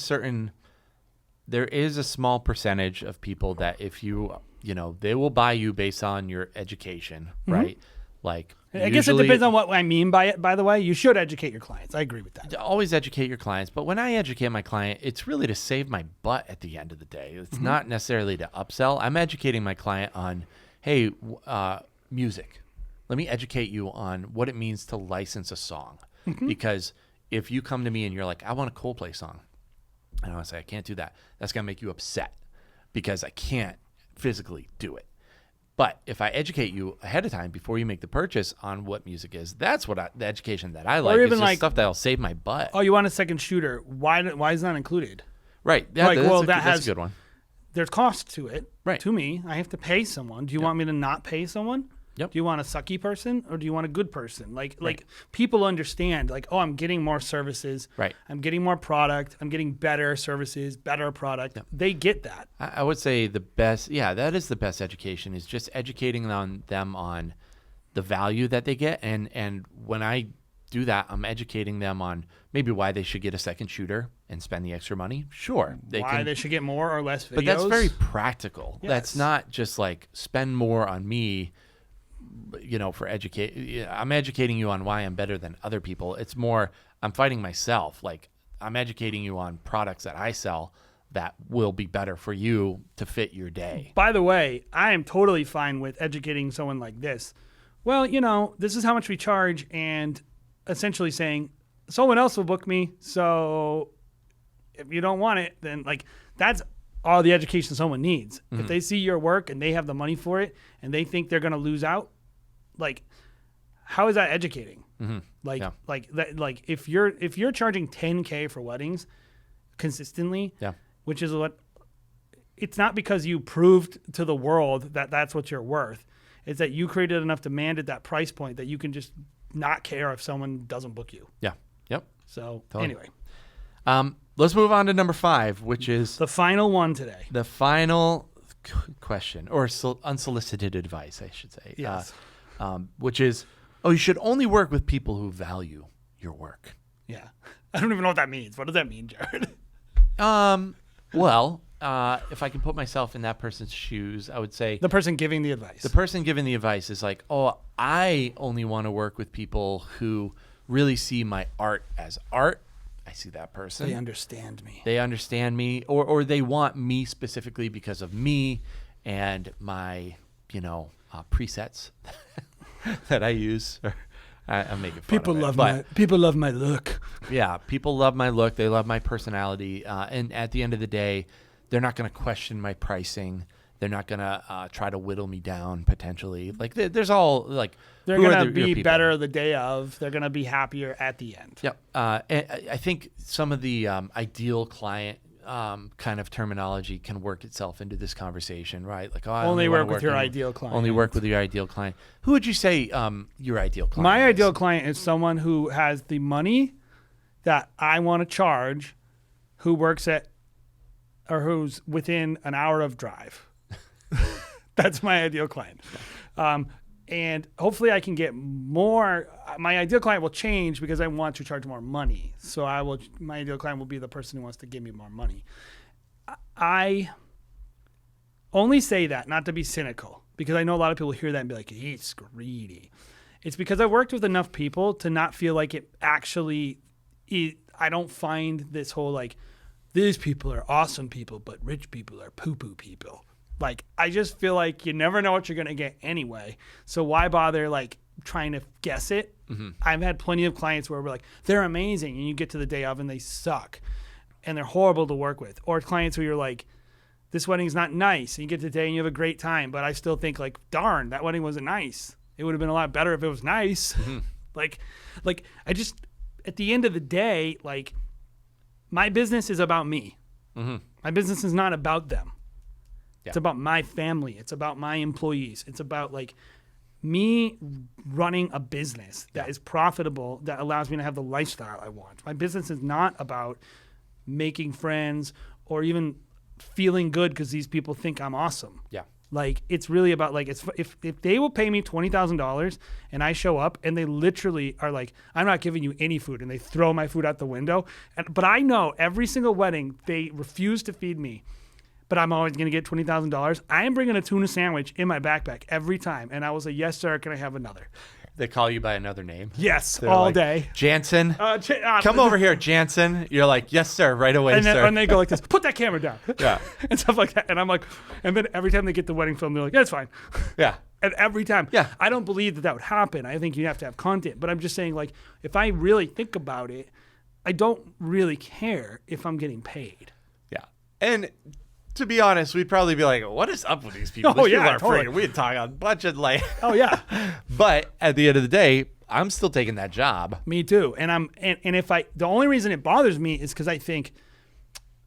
small percentage of people that if you know, they will buy you based on your education, right? Like, I guess it depends on what I mean by it, by the way. You should educate your clients. I agree with that. Always educate your clients. But when I educate my client, it's really to save my butt at the end of the day. It's not necessarily to upsell. I'm educating my client on, hey, music. Let me educate you on what it means to license a song. Because if you come to me and you're like, I want a Coldplay song, and I say, I can't do that. That's going to make you upset because I can't physically do it. But if I educate you ahead of time before you make the purchase on what music is, that's what the education that I like. Or even like stuff that'll save my butt. Oh, you want a second shooter? Why is that included? Right. Yeah, like, that's a good one. There's cost to it. Right. To me, I have to pay someone. Do you want me to not pay someone? Yep. Do you want a sucky person or do you want a good person? Like people understand like, oh, I'm getting more services. Right. I'm getting more product. I'm getting better services, better product. Yep. They get that. I would say the best, that is the best education is just educating them on the value that they get. And when I do that, I'm educating them on maybe why they should get a second shooter and spend the extra money. Sure. They should get more or less videos. But that's very practical. Yes. That's not just like spend more on me, you know, for I'm educating you on why I'm better than other people. It's more, I'm fighting myself. Like, I'm educating you on products that I sell that will be better for you to fit your day. By the way, I am totally fine with educating someone like this. Well, this is how much we charge, and essentially saying someone else will book me. So if you don't want it, then like that's all the education someone needs. If they see your work and they have the money for it and they think they're going to lose out, like how is that educating? Like if you're charging $10K for weddings consistently, which is what it's not because you proved to the world that that's what you're worth. It's that you created enough demand at that price point that you can just not care if someone doesn't book you. Yeah. Yep. So Totally. anyway, Let's move on to number 5, which is the final one today. the final question, or unsolicited advice, I should say. Yes. Which is, you should only work with people who value your work. Yeah. I don't even know what that means. What does that mean, Jared? Well, if I can put myself in that person's shoes, I would say The person giving the advice. the person giving the advice is like, I only want to work with people who really see my art as art. I see that person. They understand me. They understand me, or they want me specifically because of me and my, presets that I use. I'm making fun People of it, love but people love my look. yeah, people love my look. They love my personality. And at the end of the day, they're not going to question my pricing. They're not going to try to whittle me down potentially. Like there's all like They're who are going to your be people? better the day of. They're going to be happier at the end. Yep. And I think some of the ideal client kind of terminology can work itself into this conversation, right? Like, I Only wanna work with your in- ideal client. Only work with your ideal client. Who would you say your ideal client My is? ideal client is someone who has the money that I want to charge, who works at or who's within an hour of drive. That's my ideal client. And hopefully I can get more. My ideal client will change because I want to charge more money. So my ideal client will be the person who wants to give me more money. I only say that not to be cynical, because I know a lot of people hear that and be like, he's greedy. It's because I worked with enough people to not feel like it actually, I don't find this whole like, these people are awesome people, but rich people are poo-poo people. Like, I just feel like you never know what you're going to get anyway. So why bother like trying to guess it? I've had plenty of clients where we're like, they're amazing. And you get to the day of and they suck and they're horrible to work with. Or clients where you're like, this wedding's not nice. And you get to the day and you have a great time. But I still think like, darn, that wedding wasn't nice. It would have been a lot better if it was nice. like I just, at the end of the day, like my business is about me. My business is not about them. It's about my family. It's about my employees. It's about like me running a business that is profitable, that allows me to have the lifestyle I want. My business is not about making friends or even feeling good because these people think I'm awesome. Yeah. Like, it's really about like, if they will pay me $20,000 and I show up and they literally are like, I'm not giving you any food, and they throw my food out the window. But I know every single wedding they refuse to feed me, but I'm always going to get $20,000. I am bringing a tuna sandwich in my backpack every time. And I will say, yes, sir, can I have another? They call you by another name. Yes, They're all like, day. Jansen, come over here, Jansen. You're like, yes, sir, right away, And then sir. and they go like this, put that camera down. Yeah. And stuff like that. And I'm like, and then every time they get the wedding film, they're like, yeah, it's fine. Yeah. And every time. Yeah. I don't believe that would happen. I think you have to have content. But I'm just saying, like, if I really think about it, I don't really care if I'm getting paid. Yeah. And to be honest, we'd probably be like, what is up with these people? Oh, These yeah, people are totally. freaking. We'd talk a bunch of like. Oh, yeah. But at the end of the day, I'm still taking that job. Me too. And if the only reason it bothers me is because I think,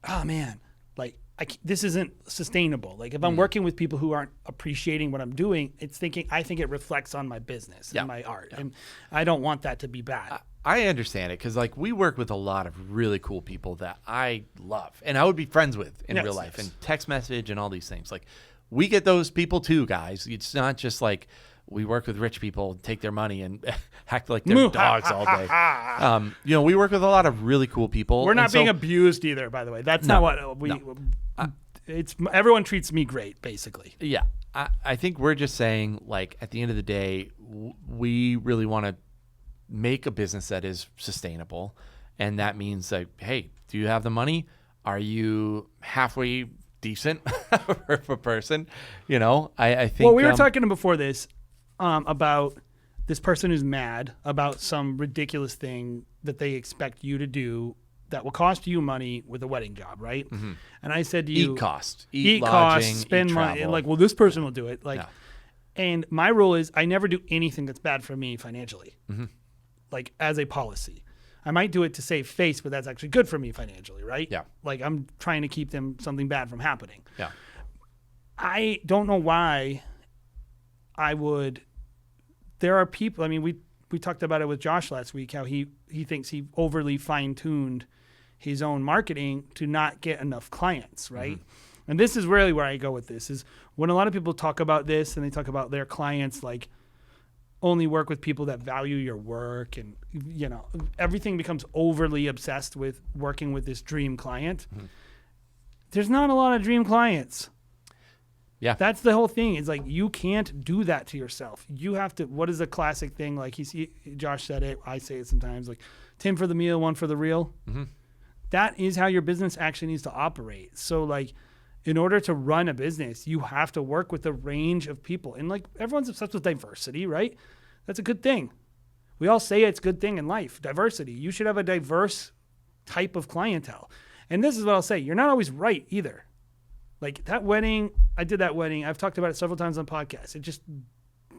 oh man, like this isn't sustainable. Like if I'm working with people who aren't appreciating what I'm doing, I think it reflects on my business and my art. And I don't want that to be bad. I understand it because like we work with a lot of really cool people that I love and I would be friends with in real life and text message and all these things. Like we get those people too, guys. It's not just like we work with rich people, take their money and act like they're dogs all day. We work with a lot of really cool people. We're not being abused either, by the way. That's not what we. It's everyone treats me great, basically. Yeah, I think we're just saying like at the end of the day, we really want to make a business that is sustainable, And that means like, hey, do you have the money? Are you halfway decent for a person? You know, I think. Well, we were talking before this about this person who's mad about some ridiculous thing that they expect you to do that will cost you money with a wedding job, right? Mm-hmm. And I said to you, eat lodging, costs, spend money. travel. Like, well, this person will do it. Like, Yeah. And my rule is I never do anything that's bad for me financially, Mm-hmm. like as a policy. I might do it to save face, but that's actually good for me financially, right? Yeah. Like I'm trying to keep them something bad from happening. Yeah. I don't know why I would. There are people. I mean, we talked about it with Josh last week. How he thinks he overly fine tuned his own marketing to not get enough clients, right? Mm-hmm. And this is really where I go with this. Is when a lot of people talk about this and they talk about their clients like only work with people that value your work, and you know everything becomes overly obsessed with working with this dream client. Mm-hmm. There's not a lot of dream clients. Yeah. That's the whole thing. It's like you can't do that to yourself. You have to. What is a classic thing? Like Josh said it. I say it sometimes. Like 10 for the meal, 1 for the real. Mm-hmm. That is how your business actually needs to operate. So like, in order to run a business, you have to work with a range of people. And like everyone's obsessed with diversity, right? That's a good thing. We all say it's a good thing in life. Diversity. You should have a diverse type of clientele. And this is what I'll say. You're not always right either. Like that wedding, I did that wedding. I've talked about it several times on podcasts. It just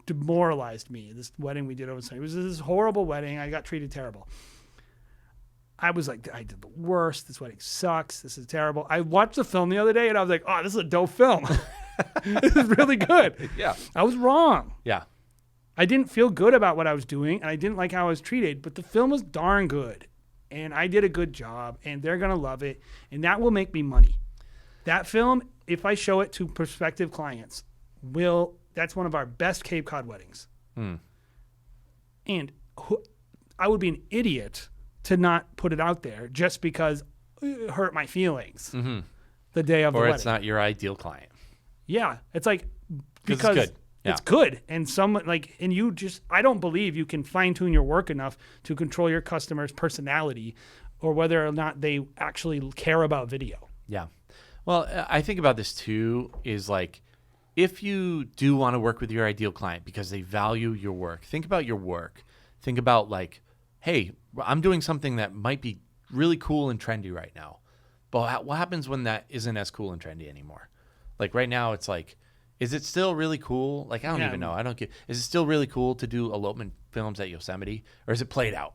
demoralized me. This wedding we did over summer. It was this horrible wedding. I got treated terrible. I was like, I did the worst. This wedding sucks. This is terrible. I watched the film the other day and I was like, oh, this is a dope film. This is really good. Yeah. I was wrong. Yeah. I didn't feel good about what I was doing and I didn't like how I was treated, but the film was darn good. And I did a good job and they're going to love it. And that will make me money. That film, if I show it to prospective clients, that's one of our best Cape Cod weddings. And I would be an idiot to not put it out there just because it hurt my feelings the day of the wedding. Or it's not your ideal client. Yeah. It's like, because it's good. Yeah. It's good. And someone like, and you just, I don't believe you can fine tune your work enough to control your customer's personality or whether or not they actually care about video. Yeah. Well, I think about this too, is like, if you do want to work with your ideal client because they value your work, think about your work. Think about like, hey, I'm doing something that might be really cool and trendy right now. But what happens when that isn't as cool and trendy anymore? Like right now, it's like, is it still really cool? Like, I don't even know. I don't get, is it still really cool to do elopement films at Yosemite? Or is it played out?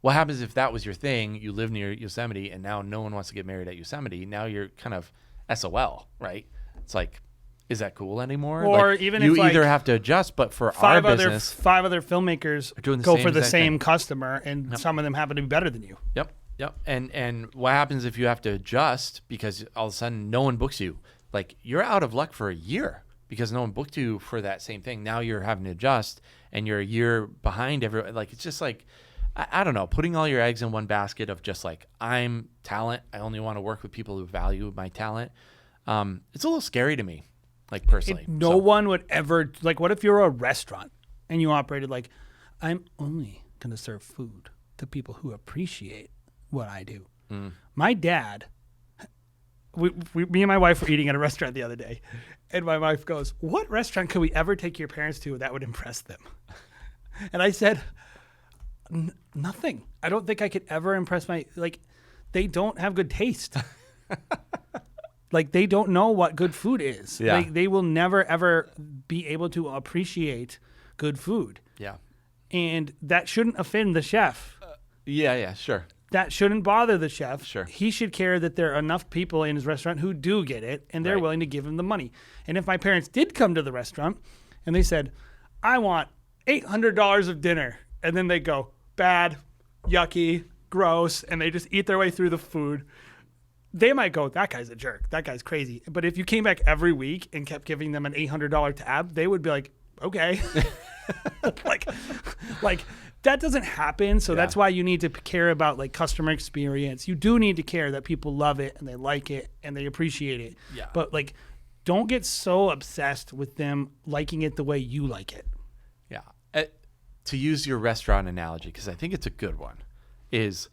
What happens if that was your thing? You live near Yosemite and now no one wants to get married at Yosemite. Now you're kind of SOL, right? It's like, is that cool anymore? Or like, even you if like either have to adjust, but for our business, 5 other filmmakers doing the go same for the exact same thing. customer, and some of them happen to be better than you. Yep. And what happens if you have to adjust because all of a sudden no one books you? Like you're out of luck for a year because no one booked you for that same thing. Now you're having to adjust, and you're a year behind everyone. Like it's just like, I don't know, putting all your eggs in one basket of just like, I'm talent. I only want to work with people who value my talent. It's a little scary to me, like personally. No one would ever, like, what if you're a restaurant and you operated like, I'm only going to serve food to people who appreciate what I do. My dad, me and my wife were eating at a restaurant the other day, and my wife goes, what restaurant could we ever take your parents to that would impress them? And I said, nothing. I don't think I could ever impress they don't have good taste. Like they don't know what good food is. Yeah. They will never ever be able to appreciate good food. Yeah. And that shouldn't offend the chef. Yeah, sure. That shouldn't bother the chef. Sure. He should care that there are enough people in his restaurant who do get it and they're Right. willing to give him the money. And if my parents did come to the restaurant and they said, I want $800 of dinner, and then they go, bad, yucky, gross, and they just eat their way through the food, they might go, that guy's a jerk. That guy's crazy. But if you came back every week and kept giving them an $800 tab, they would be like, okay. like that doesn't happen. So that's why you need to care about like customer experience. You do need to care that people love it and they like it and they appreciate it. Yeah. But like, don't get so obsessed with them liking it the way you like it. Yeah. To use your restaurant analogy, because I think it's a good one, is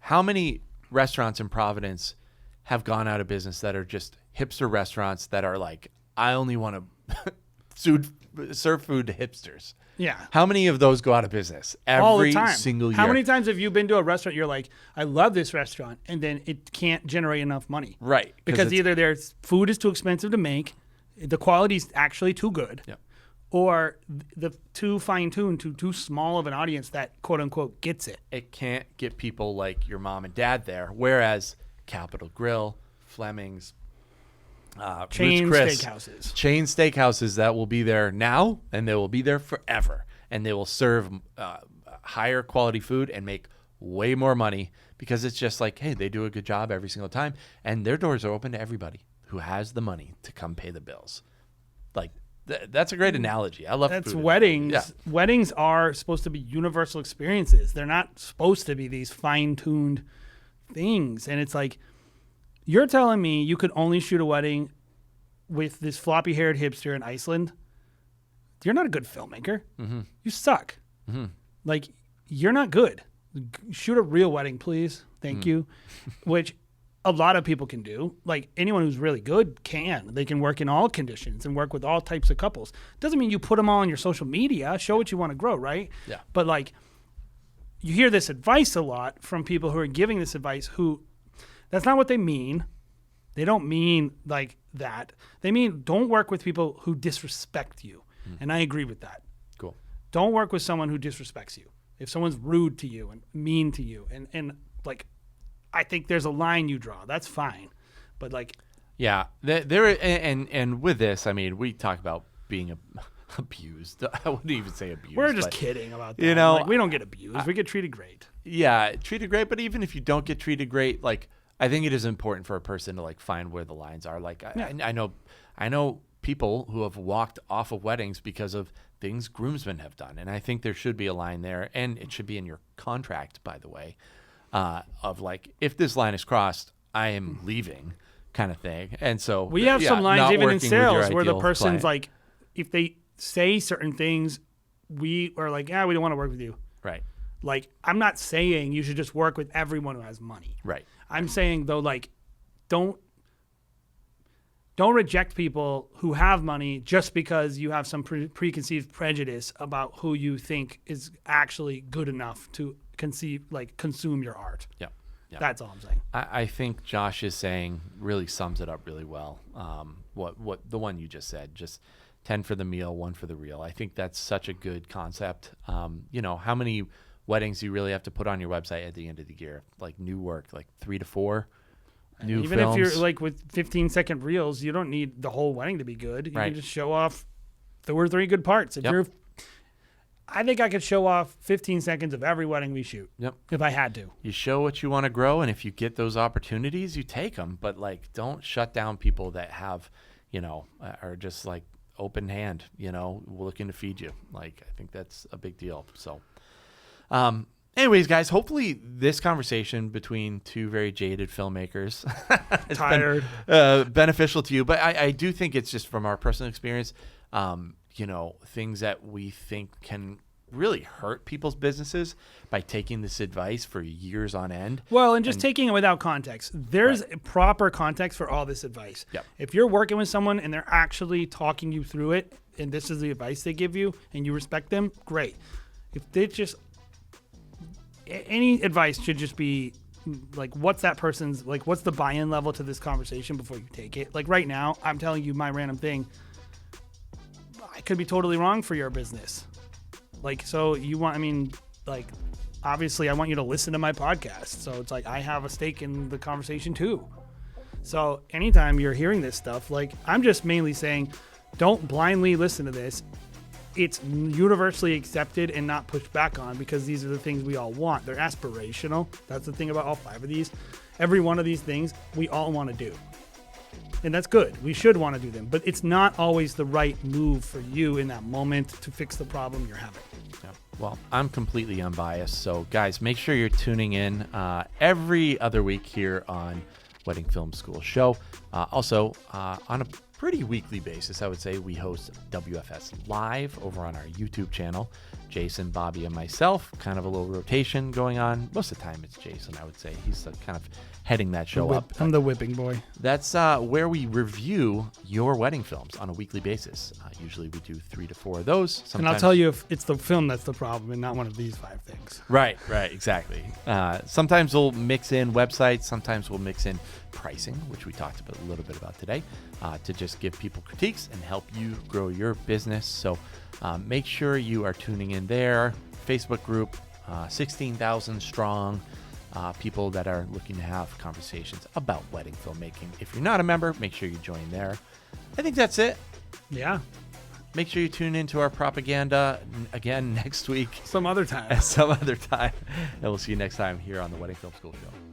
how many restaurants in Providence have gone out of business that are just hipster restaurants that are like, I only want to serve food to hipsters? Yeah. How many of those go out of business All the every time. single year? How many times have you been to a restaurant, you're like, I love this restaurant, and then it can't generate enough money? Right. Because either their food is too expensive to make, the quality's actually too good, Yep. or the too fine-tuned to too small of an audience that, quote-unquote, gets it. It can't get people like your mom and dad there. Whereas Capitol Grill, Fleming's, Chain Ruth's Chris, steakhouses. chain steakhouses that will be there now and they will be there forever, and they will serve higher quality food and make way more money because it's just like, hey, they do a good job every single time, and their doors are open to everybody who has the money to come pay the bills. Like that's a great analogy. I love That's food weddings. Yeah. Weddings are supposed to be universal experiences. They're not supposed to be these fine-tuned things. And it's like, you're telling me you could only shoot a wedding with this floppy-haired hipster in Iceland? You're not a good filmmaker. Mm-hmm. You suck. Mm-hmm. Like, you're not good. Shoot a real wedding, please. Thank you. Which a lot of people can do. Like, anyone who's really good can. They can work in all conditions and work with all types of couples. Doesn't mean you put them all on your social media. Show what you want to grow, right? Yeah. But, like, you hear this advice a lot from people who are giving this advice who that's not what they mean. They don't mean like that. They mean don't work with people who disrespect you. And I agree with that. Cool. Don't work with someone who disrespects you. If someone's rude to you and mean to you and like, I think there's a line you draw. That's fine. But like, Yeah, there and with this, I mean, we talk about being abused. I wouldn't even say abused. we're just but, kidding about that. you know, like, we don't get abused. We get treated great. Yeah, treated great. But even if you don't get treated great, like I think it is important for a person to like find where the lines are. Like I know people who have walked off of weddings because of things groomsmen have done, and I think there should be a line there, and it should be in your contract, by the way, of like, if this line is crossed, I am leaving, kind of thing. And so We have some lines not even in working with your sales where the ideal person's client. like, if they say certain things, we are like, we don't want to work with you. Right, Like, I'm not saying you should just work with everyone who has money. right, I'm saying, though, like, don't reject people who have money just because you have some preconceived prejudice about who you think is actually good enough to consume your art. yeah. Yeah. That's all I'm saying. I think Josh is saying really sums it up really well. What the one you just said, just 10 for the meal, 1 for the real. I think that's such a good concept. How many weddings do you really have to put on your website at the end of the year? Like new work, like 3 to 4 new Even films. if you're like with 15-second reels, you don't need the whole wedding to be good. You Right. can just show off 2 or 3 good parts. Yep. I think I could show off 15 seconds of every wedding we shoot. Yep. If I had to. You show what you want to grow, and if you get those opportunities, you take them. But like, don't shut down people that have, are just like open hand, looking to feed you. Like, I think that's a big deal. So, anyways, guys, hopefully this conversation between two very jaded filmmakers has Tired. been beneficial to you. But I do think it's just from our personal experience, things that we think can really hurt people's businesses by taking this advice for years on end. Well, and just taking it without context. There's proper context for all this advice. Yep. If you're working with someone and they're actually talking you through it, and this is the advice they give you, and you respect them, great. If they just any advice should just be like, what's that person's what's the buy-in level to this conversation before you take it? Like right now, I'm telling you my random thing. I could be totally wrong for your business. Obviously I want you to listen to my podcast. So it's like, I have a stake in the conversation too. So anytime you're hearing this stuff, I'm just mainly saying, don't blindly listen to this. It's universally accepted and not pushed back on, because these are the things we all want. They're aspirational. That's the thing about all 5 of these. Every one of these things we all want to do. And that's good. We should want to do them. But it's not always the right move for you in that moment to fix the problem you're having. Yeah. Well, I'm completely unbiased. So, guys, make sure you're tuning in every other week here on Wedding Film School Show. Also, on a pretty weekly basis, I would say, we host WFS Live over on our YouTube channel. Jason, Bobby, and myself, kind of a little rotation going on. Most of the time it's Jason, I would say. He's kind of heading that show up. I'm the whipping boy. That's where we review your wedding films on a weekly basis. Usually we do 3 to 4 of those. Sometimes, and I'll tell you if it's the film that's the problem and not one of these 5 things. Right, exactly. Sometimes we'll mix in websites. Sometimes we'll mix in pricing, which we talked a little bit about today, to just give people critiques and help you grow your business. So make sure you are tuning in there. Facebook group, 16,000 strong. People that are looking to have conversations about wedding filmmaking. If you're not a member, make sure you join there. I think that's it. Yeah. Make sure you tune into our propaganda again next week. Some other time. Some other time. And we'll see you next time here on the Wedding Film School Show.